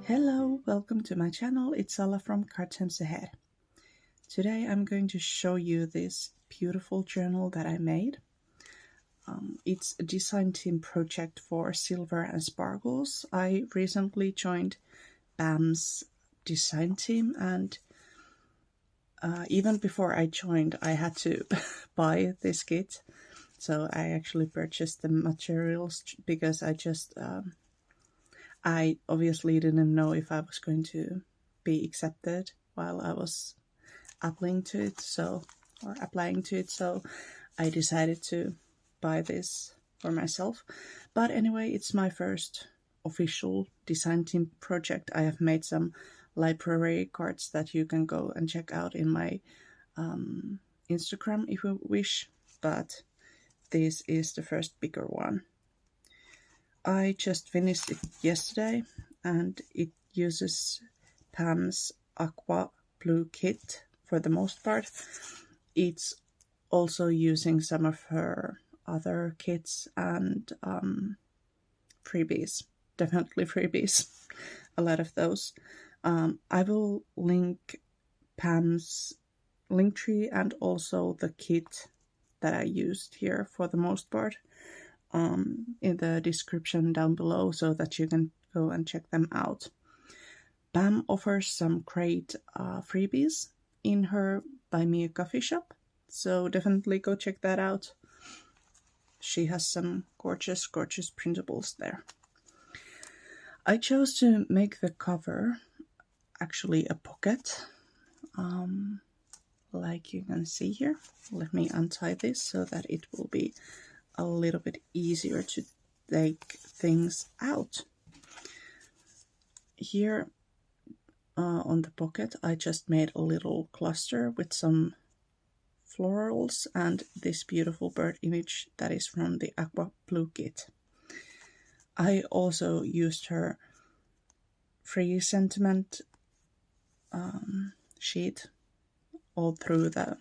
Hello, welcome to my channel. It's Sala from Cartons Ahead. Today I'm going to show you this beautiful journal that I made. It's a design team project for Silver and Sparkles. I recently joined BAM's design team, and even before I joined I had to buy this kit. So I actually purchased the materials because I obviously didn't know if I was going to be accepted while I was applying to it, so I decided to buy this for myself. But anyway, it's my first official design team project. I have made some library cards that you can go and check out in my Instagram if you wish, but this is the first bigger one. I just finished it yesterday, and it uses Pam's Aqua Blue kit for the most part. It's also using some of her other kits and freebies, definitely freebies, a lot of those. I will link Pam's Linktree and also the kit that I used here for the most part in the description down below so that you can go and check them out. Pam offers some great freebies in her Buy Me a Coffee shop, so definitely go check that out. She has some gorgeous printables there. I chose to make the cover actually a pocket, like you can see here. Let me untie this so that it will be a little bit easier to take things out. Here on the pocket I just made a little cluster with some florals and this beautiful bird image that is from the Aqua Blue kit. I also used her free sentiment sheet all through the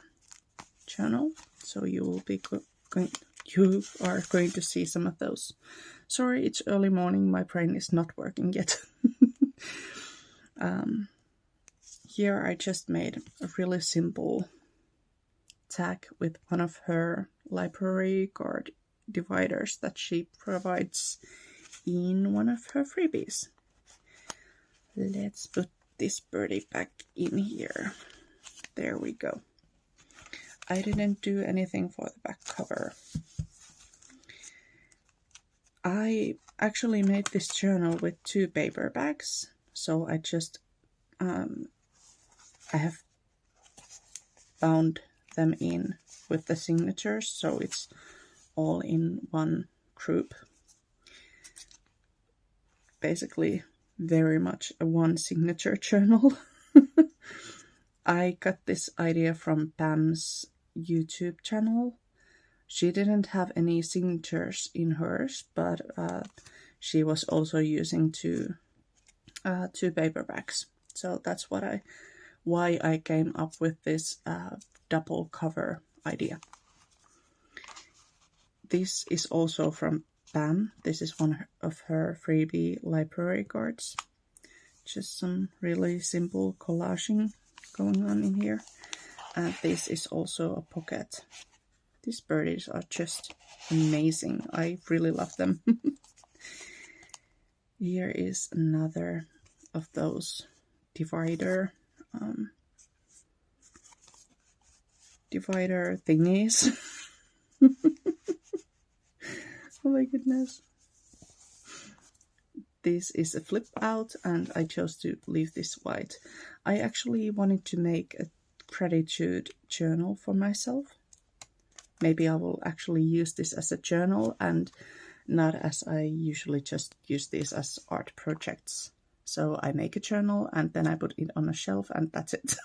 journal, so you are going to see some of those. Sorry, it's early morning, my brain is not working yet. Here I just made a really simple tag with one of her library card dividers that she provides in one of her freebies. Let's put this birdie back in here. There we go. I didn't do anything for the back cover. I actually made this journal with 2 paperbacks, so I just I have bound them in with the signatures, so it's all in one group. Basically, very much a one signature journal. I got this idea from Pam's YouTube channel. She didn't have any signatures in hers, but she was also using two paperbacks. So that's why I came up with this double cover idea. This is also from Pam. This is one of her freebie library cards. Just some really simple collaging going on in here. And this is also a pocket. These birdies are just amazing. I really love them. Here is another of those divider thingies. Oh my goodness. This is a flip out, and I chose to leave this white. I actually wanted to make a gratitude journal for myself. Maybe I will actually use this as a journal and not as I usually just use these as art projects. So I make a journal and then I put it on a shelf and that's it.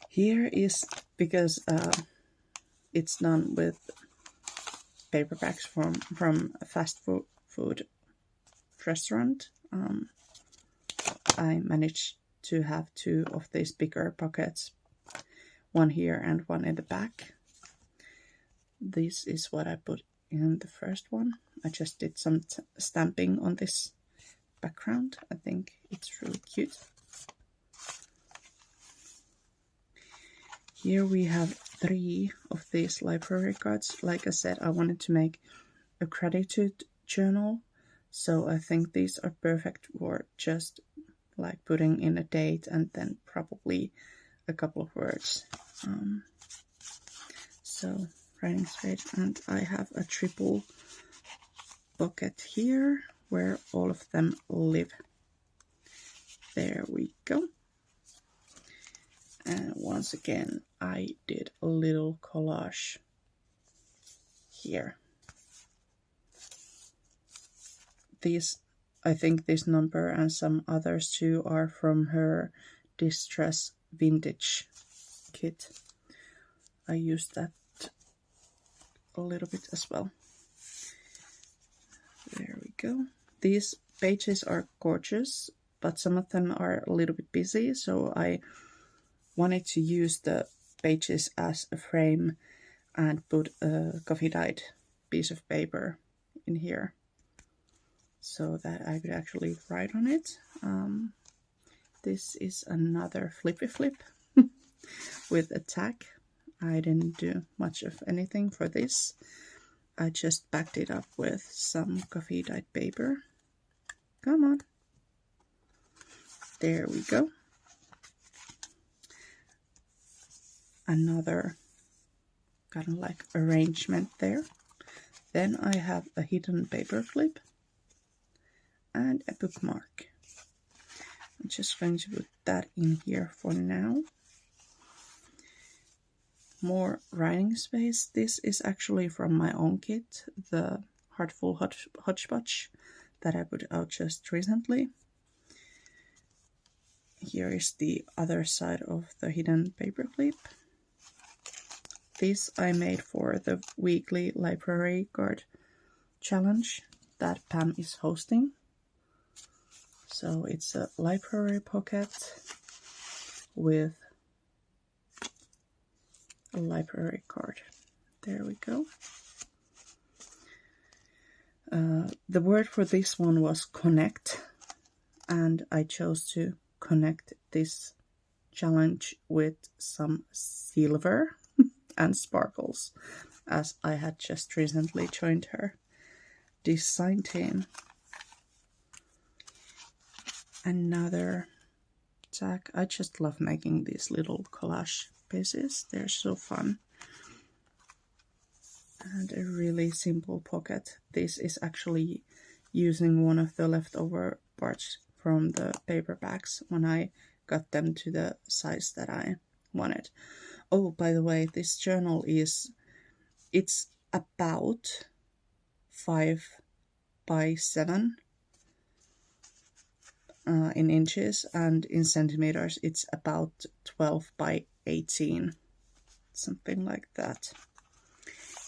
Here is, because it's done with paperbacks from a fast food restaurant, I managed to have 2 of these bigger pockets, one here and one in the back. This is what I put in the first one. I just did some stamping on this background. I think it's really cute. Here we have 3 of these library cards. Like I said, I wanted to make a gratitude journal, so I think these are perfect for just like putting in a date and then probably a couple of words. So writing space, and I have a triple pocket here where all of them live. There we go. And once again, I did a little collage here. These, I think this number and some others too are from her Distress Vintage kit. I used that a little bit as well. There we go. These pages are gorgeous, but some of them are a little bit busy, so I wanted to use the pages as a frame and put a coffee dyed piece of paper in here so that I could actually write on it. This is another flippy flip with a tag. I didn't do much of anything for this. I just backed it up with some coffee dyed paper. Come on. There we go. Another kind of like arrangement there. Then I have a hidden paper clip and a bookmark. I'm just going to put that in here for now. More writing space. This is actually from my own kit, the Heartful Hodgepodge that I put out just recently. Here is the other side of the hidden paperclip. This I made for the weekly library card challenge that Pam is hosting. So it's a library pocket with a library card. There we go. The word for this one was connect, and I chose to connect this challenge with some silver and sparkles, as I had just recently joined her design team. Another tag. I just love making these little collage pieces. They're so fun. And a really simple pocket. This is actually using one of the leftover parts from the paperbacks when I got them to the size that I wanted. Oh, by the way, this journal it's about 5 by 7 in inches, and in centimeters it's about 12 by 18, something like that.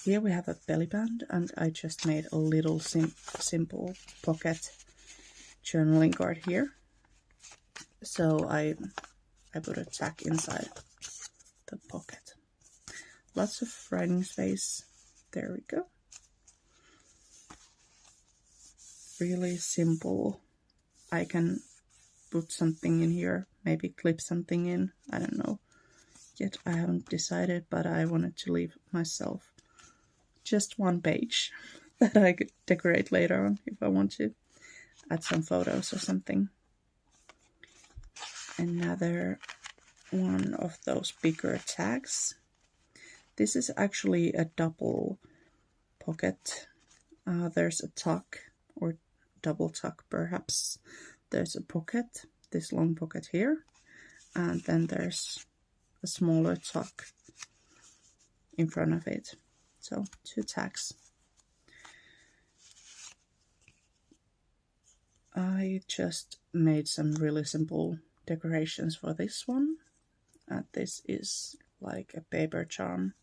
Here we have a belly band, and I just made a little simple pocket journaling card here. So I put a tag inside the pocket. Lots of writing space. There we go. Really simple. I can put something in here, maybe clip something in. I don't know yet. I haven't decided, but I wanted to leave myself just one page that I could decorate later on if I want to add some photos or something. Another one of those bigger tags. This is actually a double pocket. There's a tuck, or double tuck perhaps. There's a pocket, this long pocket here, and then there's a smaller tuck in front of it. So 2 tags. I just made some really simple decorations for this one. And this is like a paper charm.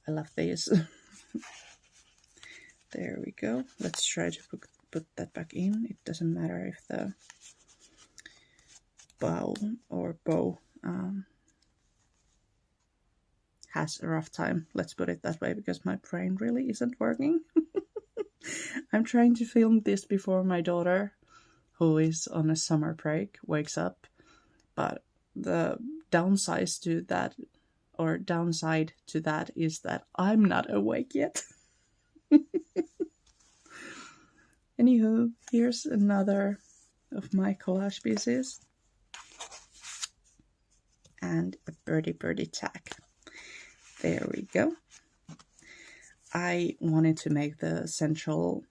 I love these. There we go. Let's try to put that back in. It doesn't matter if the bow has a rough time. Let's put it that way, because my brain really isn't working. I'm trying to film this before my daughter, who is on a summer break, wakes up. But the downside to that is that I'm not awake yet. Anywho, here's another of my collage pieces. And a birdie tag. There we go. I wanted to make the central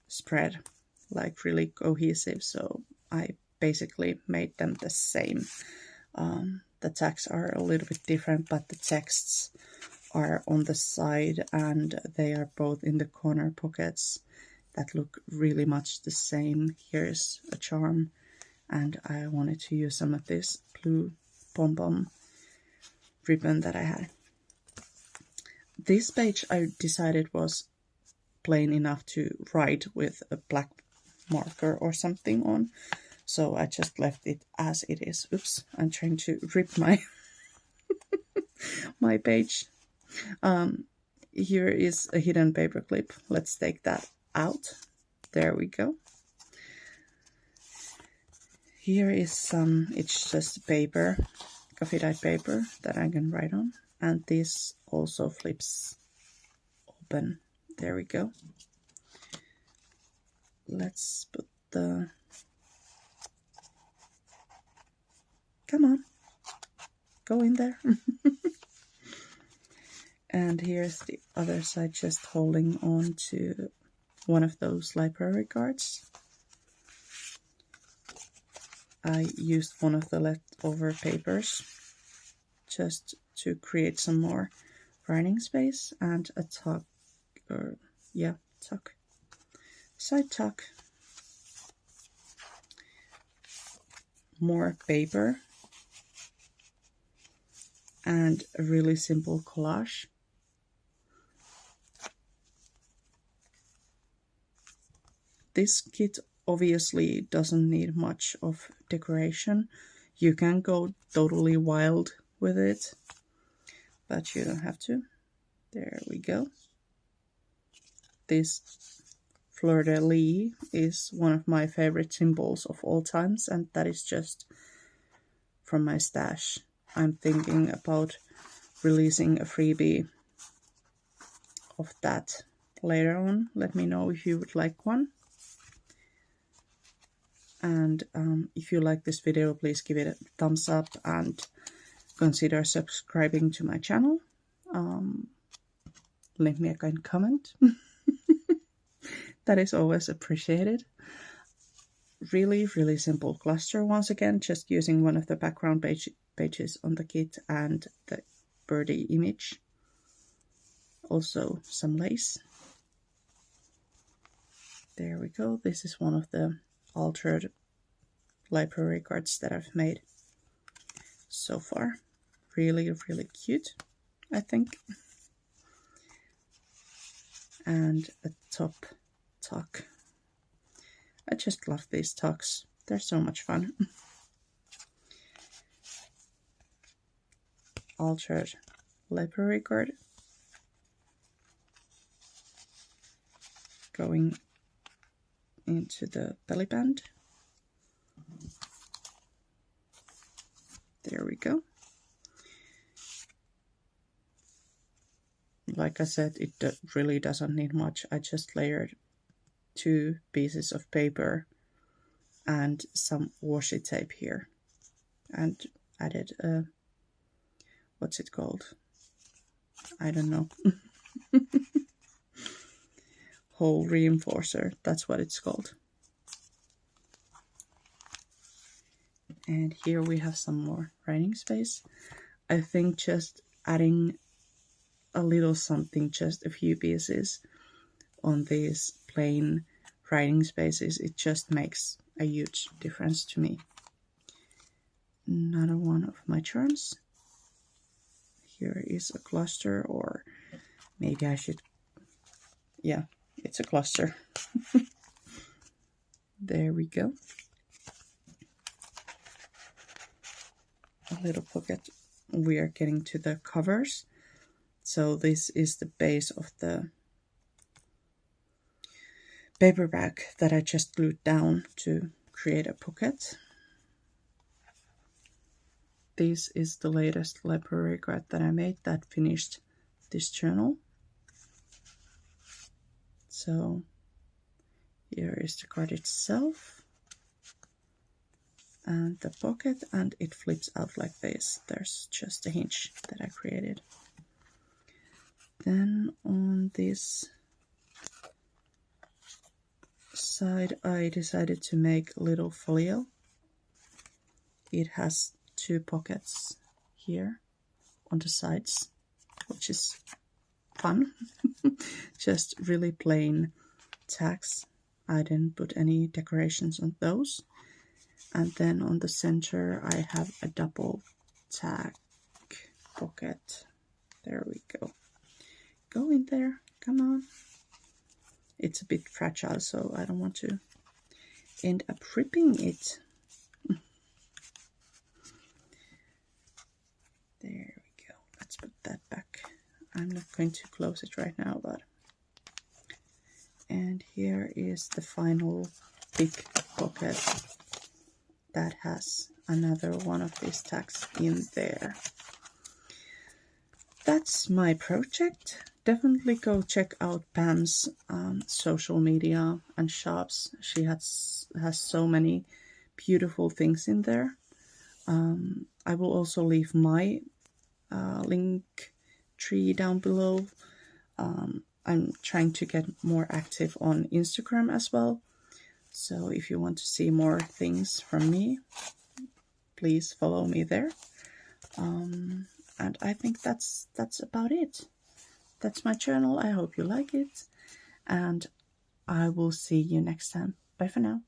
spread like really cohesive, so I basically made them the same. The tags are a little bit different, but the texts are on the side and they are both in the corner pockets that look really much the same. Here's a charm, and I wanted to use some of this blue pom-pom ribbon that I had. This page I decided was plain enough to write with a black marker or something on, so I just left it as it is. Oops, I'm trying to rip my my page. Here is a hidden paper clip. Let's take that out. There we go. Here is some, it's just paper, coffee dyed paper that I can write on. And this also flips open. There we go. Let's put the... Come on. Go in there. And here's the other side, just holding on to one of those library cards. I used one of the leftover papers just to create some more writing space, and a tuck, tuck, side tuck, more paper, and a really simple collage. This kit obviously doesn't need much of decoration. You can go totally wild with it, but you don't have to. There we go. This fleur-de-lis is one of my favorite symbols of all times, and that is just from my stash. I'm thinking about releasing a freebie of that later on. Let me know if you would like one. And if you like this video, please give it a thumbs up and consider subscribing to my channel. Leave me a kind comment. That is always appreciated. Really simple cluster. Once again, just using one of the background pages on the kit and the birdie image. Also some lace. There we go. This is one of the altered library cards that I've made so far. Really cute, I think. And a top tuck. I just love these tucks. They're so much fun. Altered library card. Going into the belly band. There we go. Like I said, it really doesn't need much. I just layered 2 pieces of paper and some washi tape here, and added a, what's it called? I don't know. Hole reinforcer, that's what it's called. And here we have some more writing space. I think just adding a little something, just a few pieces on these plain writing spaces, it just makes a huge difference to me. Another one of my charms. Here is a cluster, or maybe I should, yeah, it's a cluster. There we go. A little pocket we are getting to the covers. So this is the base of the paperback that I just glued down to create a pocket. This is the latest library guide that I made that finished this journal. So here is the card itself and the pocket, and it flips out like this. There's just a hinge that I created. Then on this side I decided to make a little folio. It has 2 pockets here on the sides, which is fun. Just really plain tags. I didn't put any decorations on those. And then on the center I have a double tag pocket. There we go. Go in there, come on. It's a bit fragile, so I don't want to end up ripping it. There we go. Let's put that back. I'm not going to close it right now, but... And here is the final big pocket that has another one of these tags in there. That's my project. Definitely go check out Pam's social media and shops. She has so many beautiful things in there. I will also leave my link tree down below. I'm trying to get more active on Instagram as well. So if you want to see more things from me, please follow me there. And I think that's about it. That's my channel. I hope you like it. And I will see you next time. Bye for now.